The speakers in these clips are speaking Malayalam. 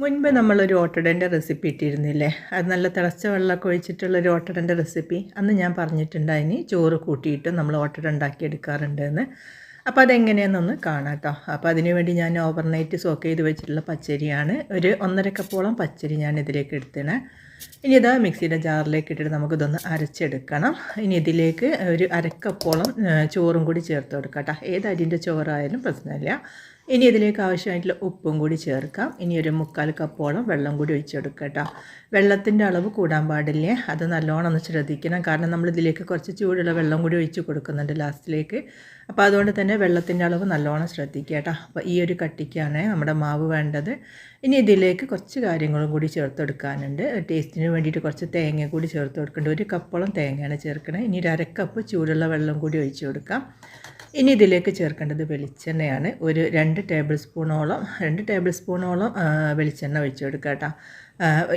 മുൻപ് നമ്മളൊരു ഓട്ടടേൻ്റെ റെസിപ്പി ഇട്ടിരുന്നില്ലേ? അത് നല്ല തിളച്ച വെള്ളമൊക്കെ ഒഴിച്ചിട്ടുള്ളൊരു ഓട്ടടേൻ്റെ റെസിപ്പി. അന്ന് ഞാൻ പറഞ്ഞിട്ടുണ്ടായിനി ചോറ് കൂട്ടിയിട്ട് നമ്മൾ ഓട്ടട ഉണ്ടാക്കിയെടുക്കാറുണ്ടെന്ന്. അപ്പോൾ അതെങ്ങനെയാണെന്നൊന്ന് കാണാം കേട്ടോ. അപ്പോൾ അതിന് വേണ്ടി ഞാൻ ഓവർനൈറ്റ് സോക്ക് ചെയ്ത് വെച്ചിട്ടുള്ള പച്ചരിയാണ്. ഒരു 1.5 കപ്പോളം പച്ചരി ഞാൻ ഇതിലേക്ക് എടുത്തണേ. ഇനി ഇതാ മിക്സിയുടെ ജാറിലേക്ക് ഇട്ടിട്ട് നമുക്കിതൊന്ന് അരച്ചെടുക്കണം. ഇനി ഇതിലേക്ക് ഒരു അരക്കപ്പോളം ചോറും കൂടി ചേർത്ത് കൊടുക്കാം കേട്ടോ. ഏത് അരിൻ്റെ ചോറായാലും പ്രശ്നമില്ല. ഇനി ഇതിലേക്ക് ആവശ്യമായിട്ടുള്ള ഉപ്പും കൂടി ചേർക്കാം. ഇനി ഒരു 3/4 കപ്പോളം വെള്ളം കൂടി ഒഴിച്ച് കൊടുക്കാം കേട്ടോ. വെള്ളത്തിൻ്റെ അളവ് കൂടാൻ പാടില്ലേ, അത് നല്ലോണം ഒന്ന് ശ്രദ്ധിക്കണം. കാരണം നമ്മളിതിലേക്ക് കുറച്ച് ചൂടുള്ള വെള്ളം കൂടി ഒഴിച്ച് കൊടുക്കുന്നുണ്ട് ലാസ്റ്റിലേക്ക്. അപ്പോൾ അതുകൊണ്ട് തന്നെ വെള്ളത്തിൻ്റെ അളവ് നല്ലോണം ശ്രദ്ധിക്കുക കേട്ടോ. അപ്പോൾ ഈ ഒരു കട്ടിക്കാണ് നമ്മുടെ മാവ് വേണ്ടത്. ഇനി ഇതിലേക്ക് കുറച്ച് കാര്യങ്ങളും കൂടി ചേർത്ത് കൊടുക്കാനുണ്ട്. ടേസ്റ്റിന് വേണ്ടിയിട്ട് കുറച്ച് തേങ്ങ കൂടി ചേർത്ത് കൊടുക്കേണ്ടത്. 1 കപ്പോളം തേങ്ങയാണ് ചേർക്കണത്. ഇനി ഒരു 1/2 കപ്പ് ചൂടുള്ള വെള്ളം കൂടി ഒഴിച്ച് കൊടുക്കാം. ഇനി ഇതിലേക്ക് ചേർക്കേണ്ടത് വെളിച്ചെണ്ണയാണ്. ഒരു 2 ടേബിൾ സ്പൂണോളം വെളിച്ചെണ്ണ ഒഴിച്ച് കൊടുക്കുക കേട്ടോ.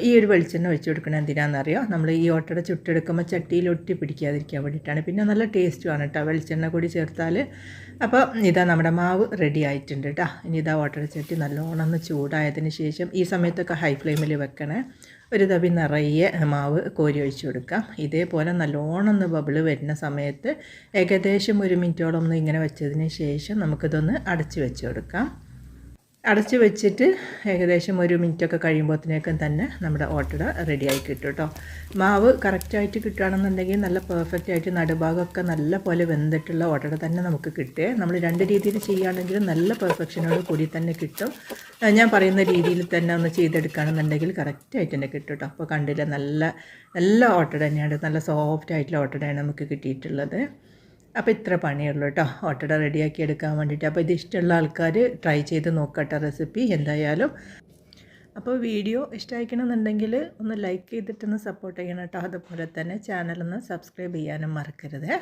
ഈ ഒരു വെളിച്ചെണ്ണ ഒഴിച്ച് കൊടുക്കണത് എന്തിനാണെന്നറിയോ? നമ്മൾ ഈ ഓട്ടട ചുട്ടെടുക്കുമ്പോൾ ചട്ടിയിൽ ഒട്ടി പിടിക്കാതിരിക്കാൻ വേണ്ടിയിട്ടാണ്. പിന്നെ നല്ല ടേസ്റ്റുമാണ് കേട്ടോ വെളിച്ചെണ്ണ കൂടി ചേർത്താൽ. അപ്പോൾ ഇതാ നമ്മുടെ മാവ് റെഡി ആയിട്ടുണ്ട് കേട്ടോ. ഇനി ഇതാ ഓട്ടട ചട്ടി നല്ലോണം ഒന്ന് ചൂടായതിന് ശേഷം ഈ സമയത്തൊക്കെ ഹൈ ഫ്ലെയിമിൽ വെക്കണേ. ഒരു തവി നിറയെ മാവ് കോരി ഒഴിച്ച് കൊടുക്കാം. ഇതേപോലെ നല്ലോണം ഒന്ന് ബബിള് വരുന്ന സമയത്ത് ഏകദേശം 1 മിനിറ്റോളം ഒന്ന് ഇങ്ങനെ വെച്ചതിന് ശേഷം നമുക്കിതൊന്ന് അടച്ച് വെച്ച് കൊടുക്കാം. അടച്ച് വെച്ചിട്ട് ഏകദേശം 1 മിനിറ്റൊക്കെ കഴിയുമ്പോഴത്തേക്കും തന്നെ നമ്മുടെ ഓട്ടട റെഡിയായി കിട്ടും കേട്ടോ. മാവ് കറക്റ്റായിട്ട് കിട്ടുകയാണെന്നുണ്ടെങ്കിൽ നല്ല പെർഫെക്റ്റ് ആയിട്ട് നടുഭാഗമൊക്കെ നല്ല പോലെ വെന്തിട്ടുള്ള ഓട്ടട തന്നെ നമുക്ക് കിട്ടുക. നമ്മൾ 2 രീതിയിൽ ചെയ്യുകയാണെങ്കിലും നല്ല പെർഫെക്ഷനോട് കൂടി തന്നെ കിട്ടും. ഞാൻ പറയുന്ന രീതിയിൽ തന്നെ ഒന്ന് ചെയ്തെടുക്കുകയാണെന്നുണ്ടെങ്കിൽ കറക്റ്റായിട്ട് തന്നെ കിട്ടും കേട്ടോ. അപ്പോൾ കണ്ടില്ല, നല്ല ഓട്ടട തന്നെയാണ്, നല്ല സോഫ്റ്റ് ആയിട്ടുള്ള ഓട്ടടയാണ് നമുക്ക് കിട്ടിയിട്ടുള്ളത്. അപ്പോൾ ഇത്ര പണിയുള്ളൂ കേട്ടോ ഓട്ടട റെഡിയാക്കി എടുക്കാൻ വേണ്ടിയിട്ട്. അപ്പോൾ ഇത് ഇഷ്ടമുള്ള ആൾക്കാർ ട്രൈ ചെയ്ത് നോക്കട്ടെ റെസിപ്പി എന്തായാലും. അപ്പോൾ വീഡിയോ ഇഷ്ടമായിക്കണമെന്നുണ്ടെങ്കിൽ ഒന്ന് ലൈക്ക് ചെയ്തിട്ടൊന്ന് സപ്പോർട്ട് ചെയ്യണം കേട്ടോ. അതുപോലെ തന്നെ ചാനലൊന്ന് സബ്സ്ക്രൈബ് ചെയ്യാനും മറക്കരുത്.